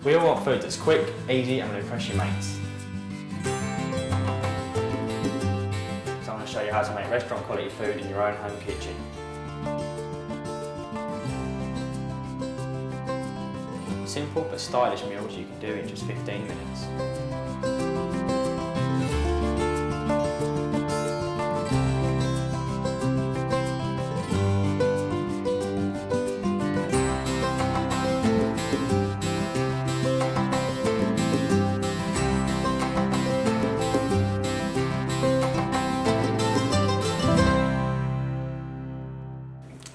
We all want food that's quick, easy and will impress your mates. So I'm going to show you how to make restaurant quality food in your own home kitchen. Simple but stylish meals you can do in just 15 minutes.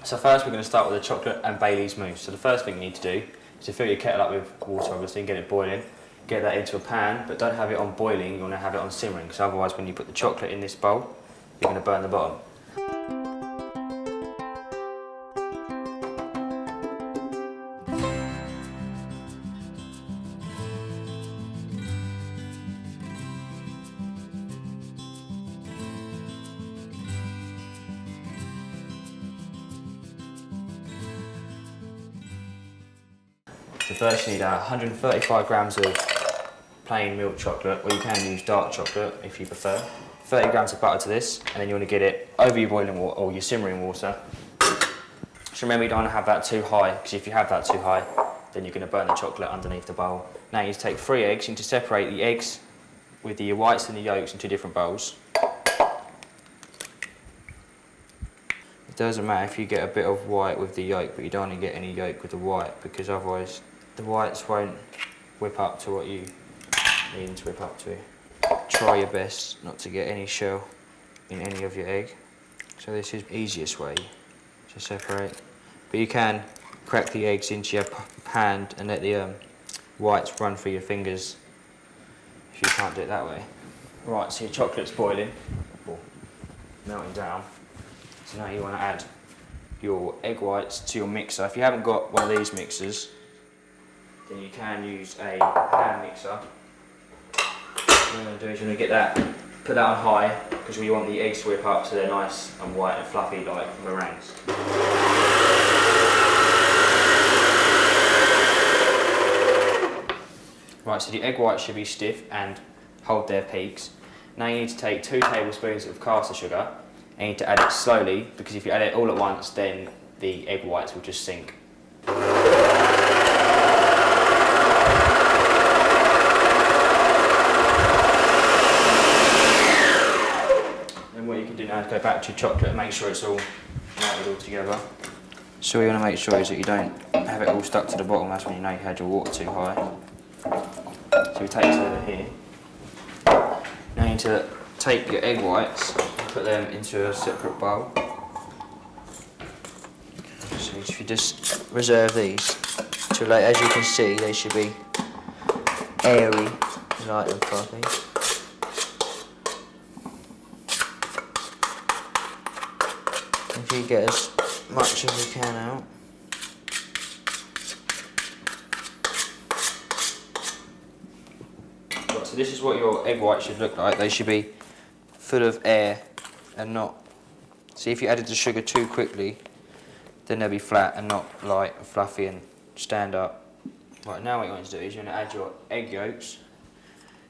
So first we're going to start with the chocolate and Bailey's mousse. So the first thing you need to do is to fill your kettle up with water obviously and get it boiling. Get that into a pan, but don't have it on boiling, you want to have it on simmering, because otherwise when you put the chocolate in this bowl, you're going to burn the bottom. So first you need 135 grams of plain milk chocolate, or you can use dark chocolate if you prefer. 30 grams of butter to this, and then you want to get it over your boiling water or your simmering water. Just remember you don't want to have that too high, because if you have that too high, then you're going to burn the chocolate underneath the bowl. Now you need to take 3 eggs. You need to separate the eggs with the whites and the yolks in 2 different bowls. It doesn't matter if you get a bit of white with the yolk, but you don't want to get any yolk with the white, because otherwise the whites won't whip up to what you need them to whip up to. Try your best not to get any shell in any of your egg. So this is the easiest way to separate. But you can crack the eggs into your hand and let the whites run through your fingers if you can't do it that way. Right, so your chocolate's boiling, or melting down. So now you want to add your egg whites to your mixer. If you haven't got one of these mixers, then you can use a hand mixer. What you're going to do is you're going to get that, put that on high, because we want the eggs to whip up so they're nice and white and fluffy like meringues. Right, so the egg whites should be stiff and hold their peaks. Now you need to take 2 tablespoons of caster sugar, and you need to add it slowly, because if you add it all at once then the egg whites will just sink. Now to go back to your chocolate and make sure it's all melted all together. So what you want to make sure is that you don't have it all stuck to the bottom. That's when you know you had your water too high. So we take this over here. Now you need to take your egg whites and put them into a separate bowl. So if you just reserve these till later, as you can see they should be airy, light and fluffy. If you get as much as you can out. Right, so this is what your egg whites should look like. They should be full of air and not... See, if you added the sugar too quickly, then they'll be flat and not light and fluffy and stand up. Right, now what you want to do is you're going to add your egg yolks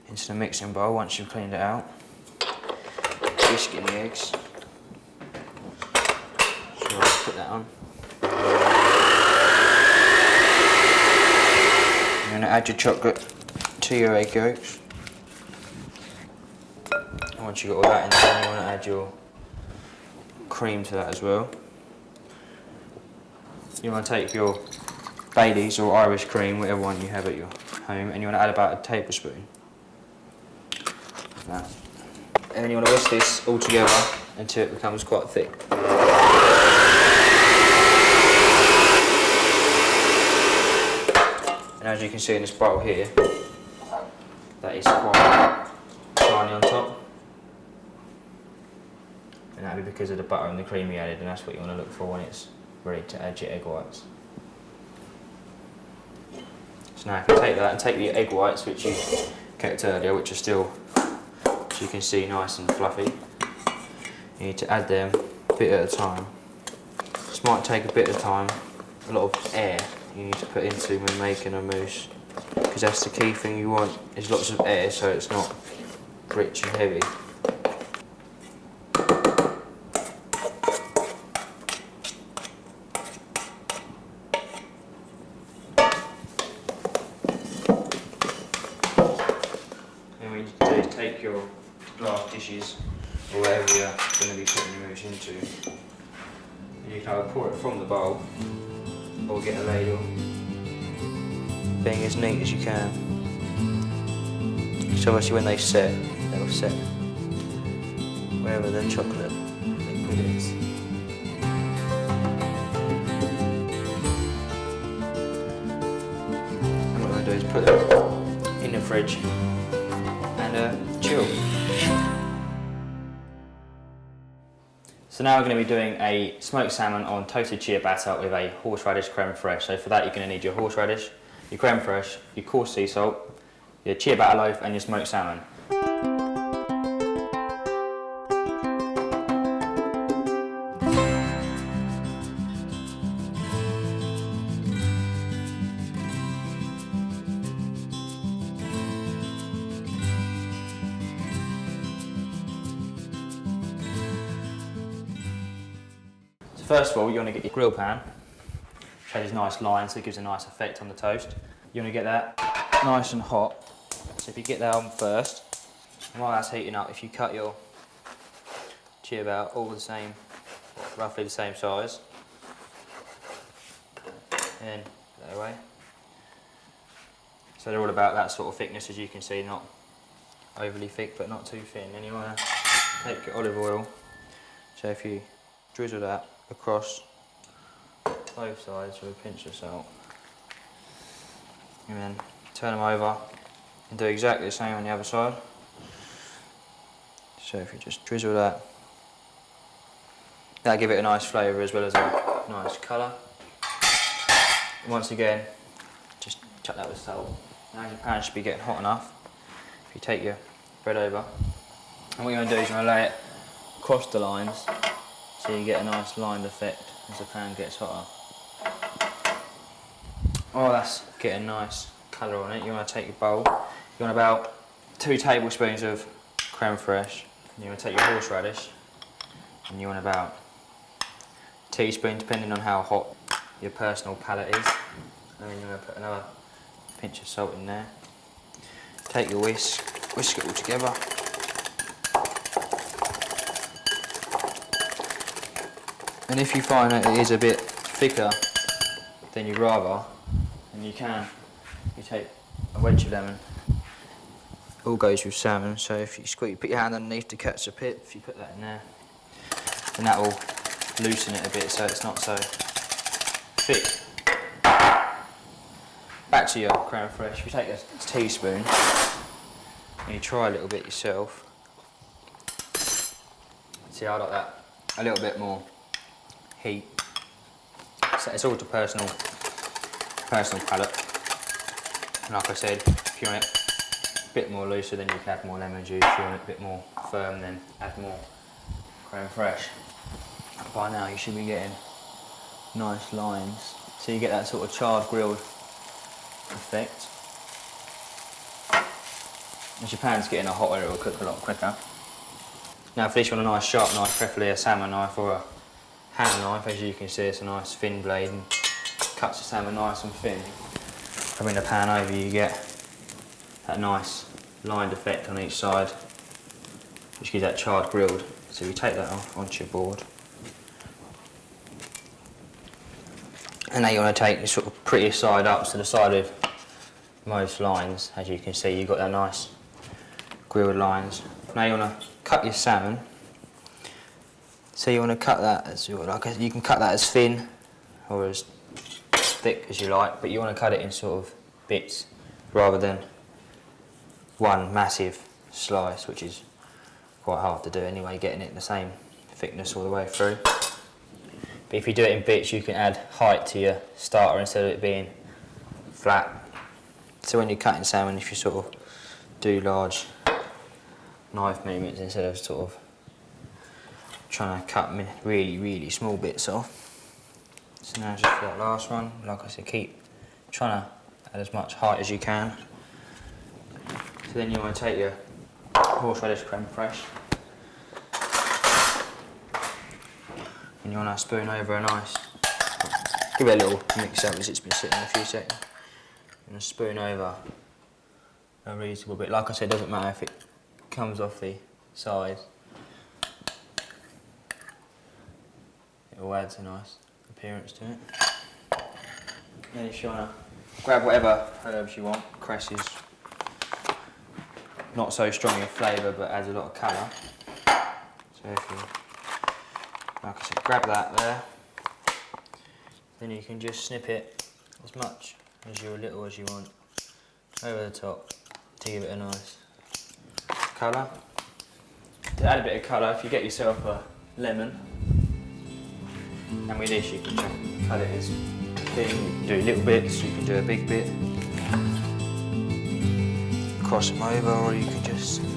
into the mixing bowl once you've cleaned it out. Whisk in the eggs. Put that on. You're going to add your chocolate to your egg yolks. And once you've got all that in there, you want to add your cream to that as well. You want to take your Bailey's or Irish cream, whatever one you have at your home, and you want to add about a tablespoon of that. And then you want to whisk this all together until it becomes quite thick. And as you can see in this bowl here, that is quite shiny on top. And that'll be because of the butter and the cream you added, and that's what you want to look for when it's ready to add your egg whites. So now if you take that and take the egg whites which you kept earlier, which are still, as you can see, nice and fluffy, you need to add them a bit at a time. This might take a bit of time, a lot of air you need to put into when making a mousse. because that's the key thing you want, is lots of air so it's not rich and heavy. And what you can do is take your glass dishes or whatever you're going to be putting your mousse into, and you can either pour it from the bowl or get a ladle, being as neat as you can. So obviously when they set, they'll set wherever the chocolate liquid is. And what I'm going to do is put them in the fridge and chill. So now we're going to be doing a smoked salmon on toasted chia batter with a horseradish creme fraiche. So for that you're going to need your horseradish, your creme fraiche, your coarse sea salt, your chia batter loaf and your smoked salmon. First of all, you want to get your grill pan, which has these nice lines, so it gives a nice effect on the toast. You want to get that nice and hot. So if you get that on first, and while that's heating up, if you cut your chia batter all the same, roughly the same size, and put that away. So they're all about that sort of thickness, as you can see, not overly thick but not too thin. And you want to take your olive oil, so if you drizzle that across both sides with a pinch of salt, and then turn them over and do exactly the same on the other side. So if you just drizzle that, that'll give it a nice flavour as well as a nice colour. And once again, just chuck that with salt. Now your pan should be getting hot enough. If you take your bread over, and what you're going to do is you're going to lay it across the lines, so you get a nice lined effect as the pan gets hotter. Oh, that's getting nice colour on it. You want to take your bowl, you want about 2 tablespoons of creme fraiche, and you want to take your horseradish, and you want about a teaspoon, depending on how hot your personal palate is, and then you're going to put another pinch of salt in there. Take your whisk it all together. And if you find that it is a bit thicker than you'd rather, then you take a wedge of lemon. All goes with salmon, so if you put your hand underneath to catch the pit, if you put that in there, then that will loosen it a bit so it's not so thick. Back to your creme fraiche. If you take a teaspoon and you try a little bit yourself, see, I like that a little bit more heat. So it's all to personal palate. And like I said, if you want it a bit more looser, then you can add more lemon juice. If you want it a bit more firm, then add more creme fraiche. By now you should be getting nice lines, so you get that sort of charred grilled effect. As your pan's getting hotter, it will cook a lot quicker. Now for this, you want a nice sharp knife, preferably a salmon knife or a hand knife. As you can see, it's a nice thin blade and cuts the salmon nice and thin. Bring the pan over, you get that nice lined effect on each side, which gives that charred grilled. So you take that off onto your board. And now you want to take the sort of pretty side up, so the side with most lines. As you can see, you've got that nice grilled lines. Now you want to cut your salmon. So you want to cut that as you can cut that as thin or as thick as you like, but you want to cut it in sort of bits rather than one massive slice, which is quite hard to do anyway, getting it the same thickness all the way through. But if you do it in bits, you can add height to your starter instead of it being flat. So when you're cutting salmon, if you sort of do large knife movements instead of sort of trying to cut really small bits off. So now just for that last one, like I said, keep trying to at as much height as you can. So then you want to take your horseradish creme fraiche and you want to spoon over a nice, give it a little mix up as it's been sitting a few seconds, and spoon over a reasonable bit. Like I said, it doesn't matter if it comes off the side, it all adds a nice appearance to it. Then if you want to grab whatever herbs you want, cress is not so strong in flavour but adds a lot of colour. So if you, like I said, grab that there, then you can just snip it as much as you little as you want over the top to give it a nice colour. To add a bit of colour, if you get yourself a lemon, and with this you can cut it as thin, you can do little bits, you can do a big bit, cross them over, or you can just sort of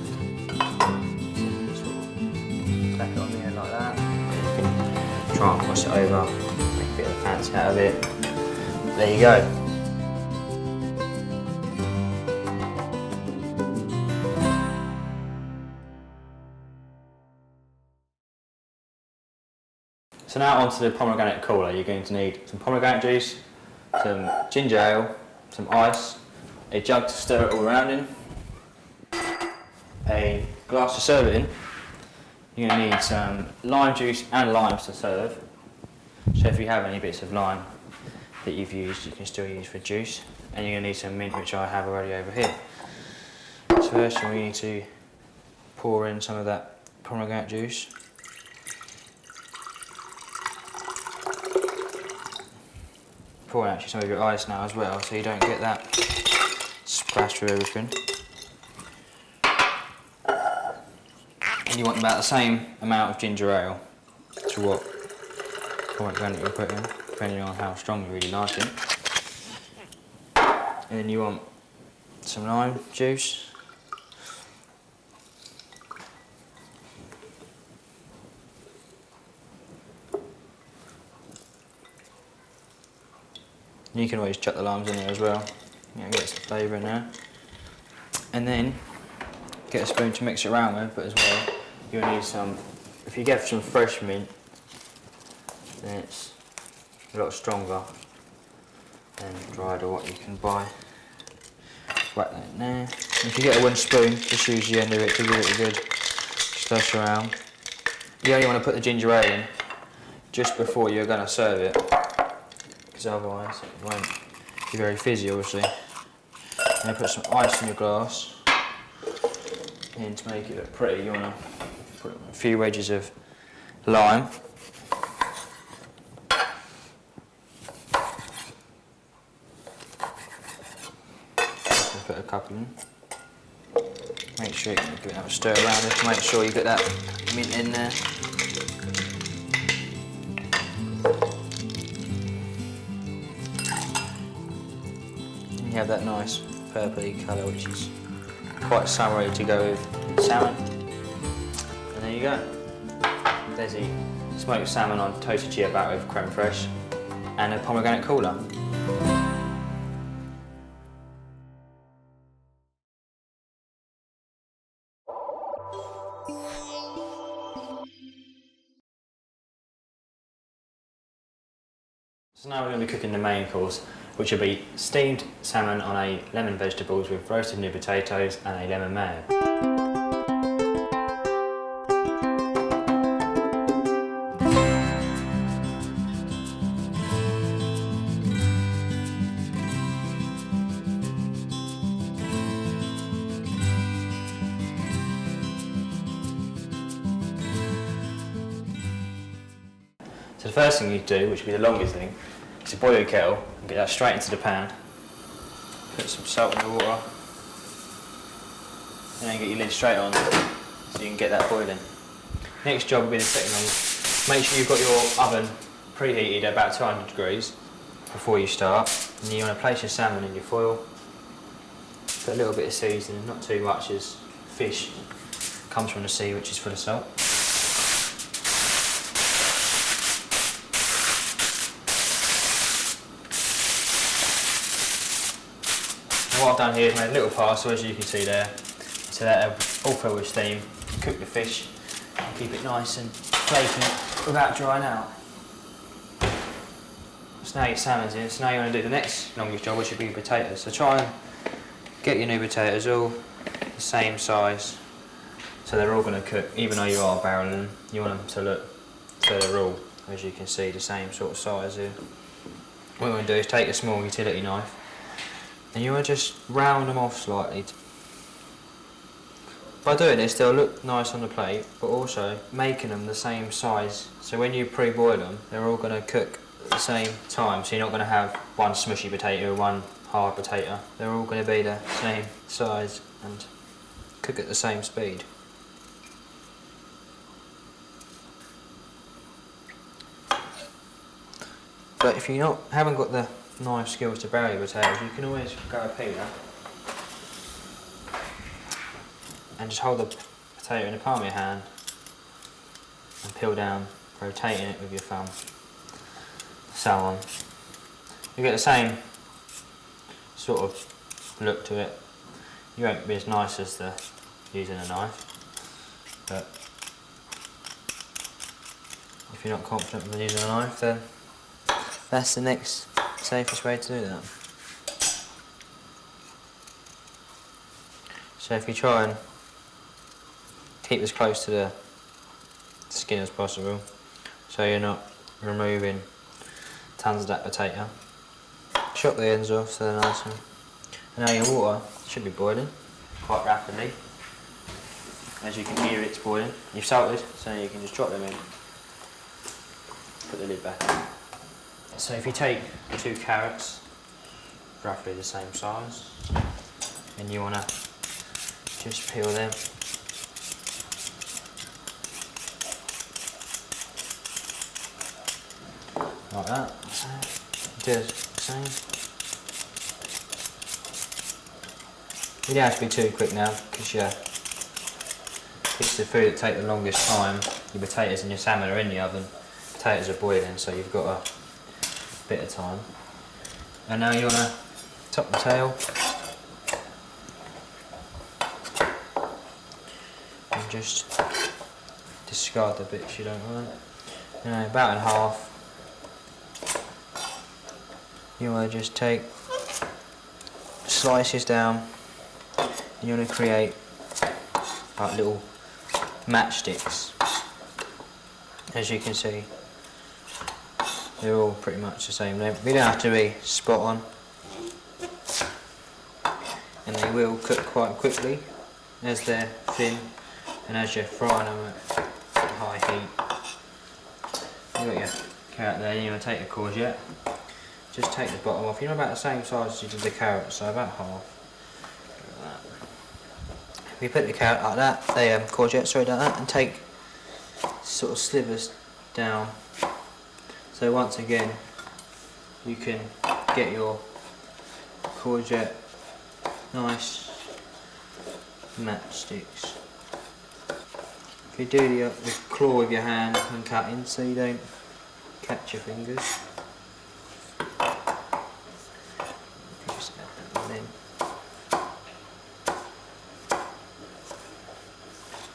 tack it on there like that. You can try and cross it over, make a bit of fancy out of it. There you go. So now onto the pomegranate cooler. You're going to need some pomegranate juice, some ginger ale, some ice, a jug to stir it all around in, a glass to serve it in. You're going to need some lime juice and limes to serve. So if you have any bits of lime that you've used, you can still use for juice. And you're going to need some mint, which I have already over here. So first we need to pour in some of that pomegranate juice. Pour in actually some of your ice now as well, so you don't get that splash through everything. And you want about the same amount of ginger ale to what pomegranate you're putting in, depending on how strong you really like it. And then you want some lime juice. You can always chuck the limes in there as well. You know, get some flavour in there. And then get a spoon to mix it around with, but as well you'll need some, if you get some fresh mint, then it's a lot stronger than dried or what you can buy. Whack that in there. If you get a wooden spoon, just use the end of it to give it a good slush around. You only want to put the ginger ale in just before you're going to serve it, because otherwise it won't be very fizzy, obviously. And then put some ice in your glass. And to make it look pretty, you want to put a few wedges of lime. Put a couple in. Make sure you can give it a stir around it to make sure you get that mint in there. And you have that nice purpley colour, which is quite summery to go with salmon. And there you go. There's the smoked salmon on toasted chia batter with creme fraiche and a pomegranate cooler. So now we're going to be cooking the main course, which will be steamed salmon on a lemon vegetables with roasted new potatoes and a lemon mayo. So the first thing you do, which will be the longest thing, is to boil your kettle and get that straight into the pan. Put some salt in the water, and then get your lid straight on so you can get that boiling. Next job will be the second one. Make sure you've got your oven preheated at about 200 degrees before you start. And you want to place your salmon in your foil. Put a little bit of seasoning, not too much, as fish comes from the sea, which is full of salt. what I've done here is made a little parcel, as you can see there, so that all fill with steam. Cook the fish, and keep it nice and flaky without drying out. So now your salmon's in, so now you want to do the next longest job, which would be potatoes. So try and get your new potatoes all the same size, so they're all going to cook, even though you are barreling them. You want them to look so they're all, as you can see, the same sort of size here. What you want to do is take a small utility knife and you want to just round them off slightly. By doing this, they'll look nice on the plate, but also making them the same size. So when you pre-boil them, they're all going to cook at the same time. So you're not going to have one smushy potato or one hard potato. They're all going to be the same size and cook at the same speed. But if you haven't got the knife skills to barrel your potatoes, you can always go a peeler and just hold the potato in the palm of your hand and peel down, rotating it with your thumb, so on. You get the same sort of look to it. You won't be as nice as using a knife, but if you're not confident with using a knife, then that's the next safest way to do that. So if you try and keep as close to the skin as possible, so you're not removing tons of that potato. Chop the ends off so they're nice, and now your water should be boiling quite rapidly. As you can hear, it's boiling. You've salted, so you can just drop them in. Put the lid back on. So if you take 2 carrots, roughly the same size, and you want to just peel them. Like that. Do the same. You don't have to be too quick now, because it's the food that takes the longest time. Your potatoes and your salmon are in the oven. Potatoes are boiling, so you've got a bit of time. And now you want to top the tail and just discard the bits you don't want. Now about in half, you want to just take slices down, and you want to create like little matchsticks. As you can see, they're all pretty much the same length. You don't have to be spot on, and they will cook quite quickly as they're thin and as you're frying them at high heat. You've got your carrot there, and you want to take the courgette. Just take the bottom off. You're about the same size as you did the carrot, so about half. Like that. If you put the carrot like that, the courgette, sorry, like that, and take sort of slivers down. So once again, you can get your courgette nice matchsticks. If you do the claw with your hand when cutting, so you don't catch your fingers.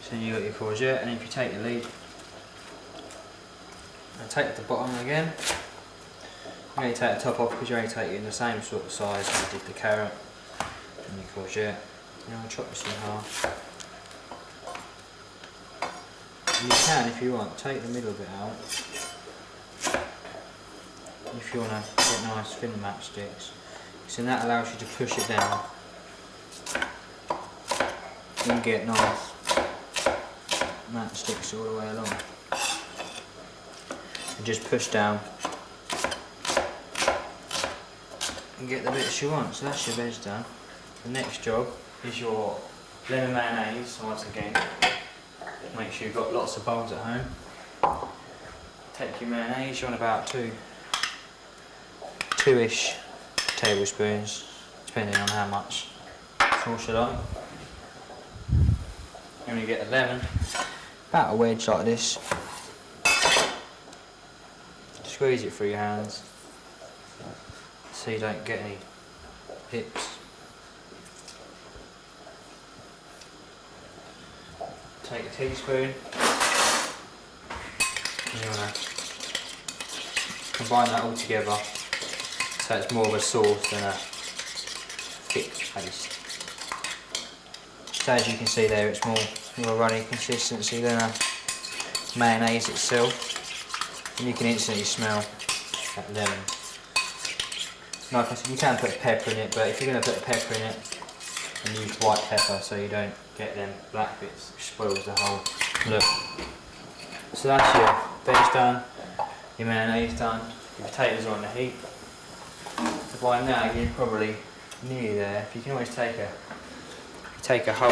So you got your courgette, and if you take the lead and take the bottom again, you only take the top off because you only take it in the same sort of size as you did the carrot and your courgette. Now I'll chop this in half. You can, if you want, take the middle bit out if you want to get nice thin matchsticks. So that allows you to push it down and get nice matchsticks all the way along. And just push down and get the bits you want. So that's your veg done. The next job is your lemon mayonnaise. So once again, make sure you've got lots of bowls at home. Take your mayonnaise, you want about two-ish tablespoons, depending on how much sauce you like. You're going to get a lemon, about a wedge like this. Squeeze it through your hands so you don't get any pips. take a teaspoon. And you want to combine that all together so it's more of a sauce than a thick paste. So as you can see there, it's more a runny consistency than a mayonnaise itself. And you can instantly smell that lemon. Like I said, you can put pepper in it, but if you're going to put pepper in it, and use white pepper so you don't get them black bits, which spoils the whole look. So that's your veg done, your mayonnaise done, your potatoes are on the heat. So by now you're probably nearly there. If you can always take a whole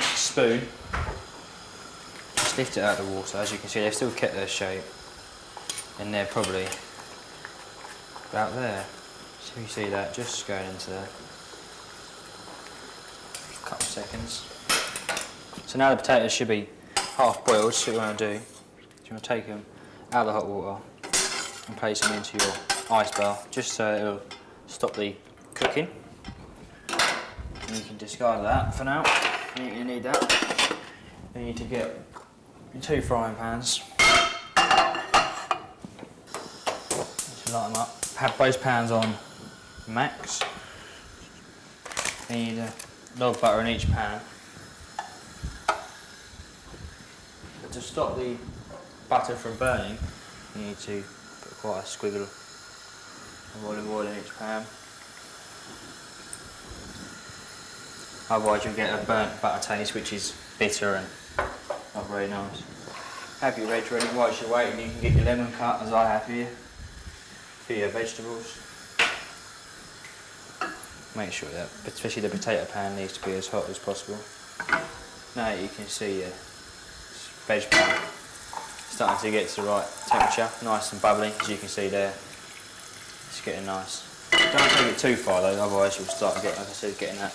spoon, just lift it out of the water. As you can see, they've still kept their shape, and they're probably about there. So you see that just going into there. Couple seconds. So now the potatoes should be half boiled. So what you want to do is you want to take them out of the hot water and place them into your ice bath, just so it'll stop the cooking. And you can discard that for now. You need that. You need to get your 2 frying pans. Just light them up. Have both pans on max. You need a log butter in each pan. But to stop the butter from burning, you need to put quite a squiggle of olive oil in each pan. Otherwise you'll get a burnt butter taste, which is bitter and not very nice. Have your veg ready. Whilst you're waiting, you can get your lemon cut, as I have here, for your vegetables. Make sure that, especially the potato pan, needs to be as hot as possible. Now you can see your veg pan starting to get to the right temperature, nice and bubbly, as you can see there. It's getting nice. Don't take it too far though, otherwise you'll start getting, like I said, getting that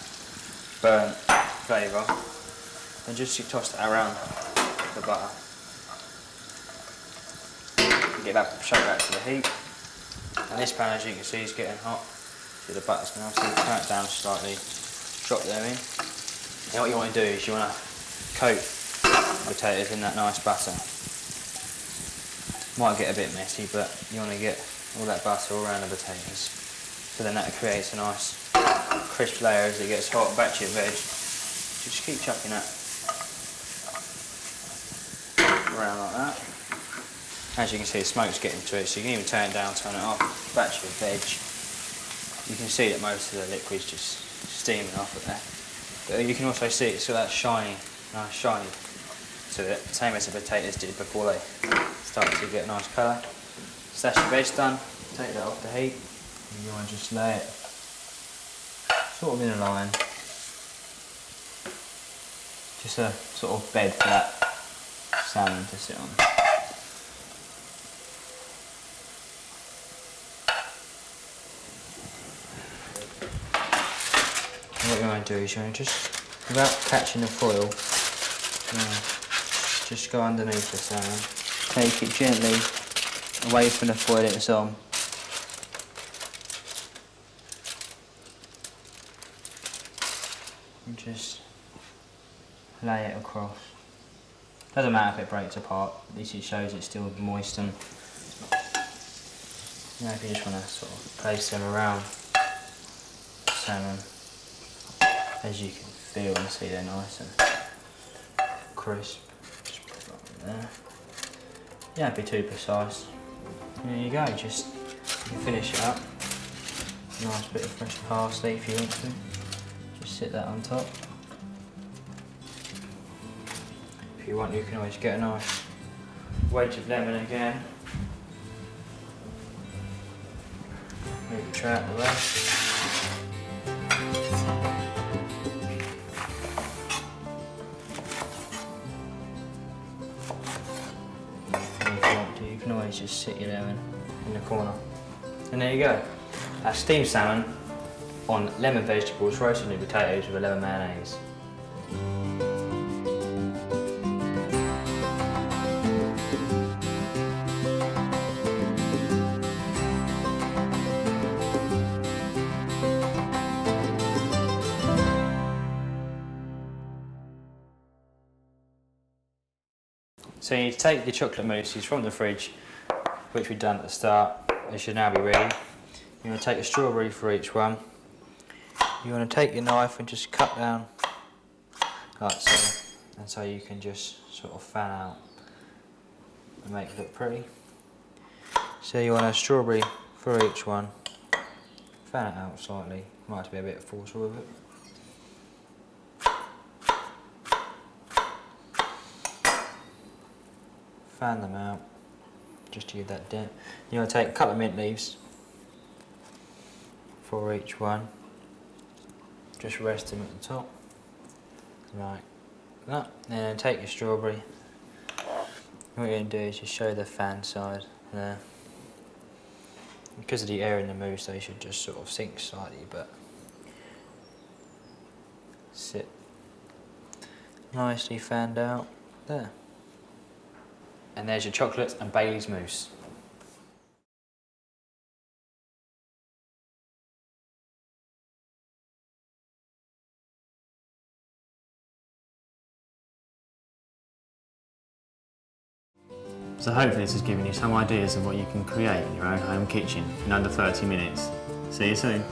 burnt flavour. And just you toss that around the butter. Get that straight back to the heat. And this pan, as you can see, is getting hot. See the butter's now, so you turn it down slightly, drop them in. Now what you want to do is you want to coat the potatoes in that nice butter. Might get a bit messy, but you want to get all that butter all around the potatoes. So then that creates a nice crisp layer as it gets hot. Back to your veg. Just keep chucking that around like that. As you can see, the smoke's getting to it, so you can even turn it down, turn it off. Back to your veg. You can see that most of the liquid's just steaming off of there. But you can also see it's got that shiny, nice shiny to it, same as the potatoes did before they started to get a nice colour. So that's your veg done. Take that off the heat. And you want to just lay it sort of in a line. Just a sort of bed for that salmon to sit on. What you want to do is you want to just, without catching the foil, just go underneath the salmon. Take it gently away from the foil it's on. And just lay it across. Doesn't matter if it breaks apart, at least it shows it's still moist. And now if you just want to sort of place them around the salmon, as you can feel and see, they're nice and crisp. Just put that in there. You don't have to be too precise. And there you go, just you can finish it up. Nice bit of fresh parsley if you want to. Just sit that on top. If you want, you can always get a nice wedge of lemon again. Move the tray out of the way. You can always just sit your lemon in the corner. And there you go. That's steamed salmon on lemon vegetables, roasted new potatoes with a lemon mayonnaise. So you take the chocolate mousses from the fridge, which we've done at the start. They should now be ready. You want to take a strawberry for each one. You want to take your knife and just cut down like so, and so you can just sort of fan out and make it look pretty. So you want a strawberry for each one. Fan it out slightly. Might have to be a bit forceful with it. Fan them out, just to give that dent. You want to take a couple of mint leaves for each one. Just rest them at the top, like that. And then take your strawberry. What you're going to do is just show the fan side there. Because of the air in the mousse, they should just sort of sink slightly, but sit nicely fanned out there. And there's your chocolate and Bailey's mousse. So hopefully this has given you some ideas of what you can create in your own home kitchen in under 30 minutes. See you soon.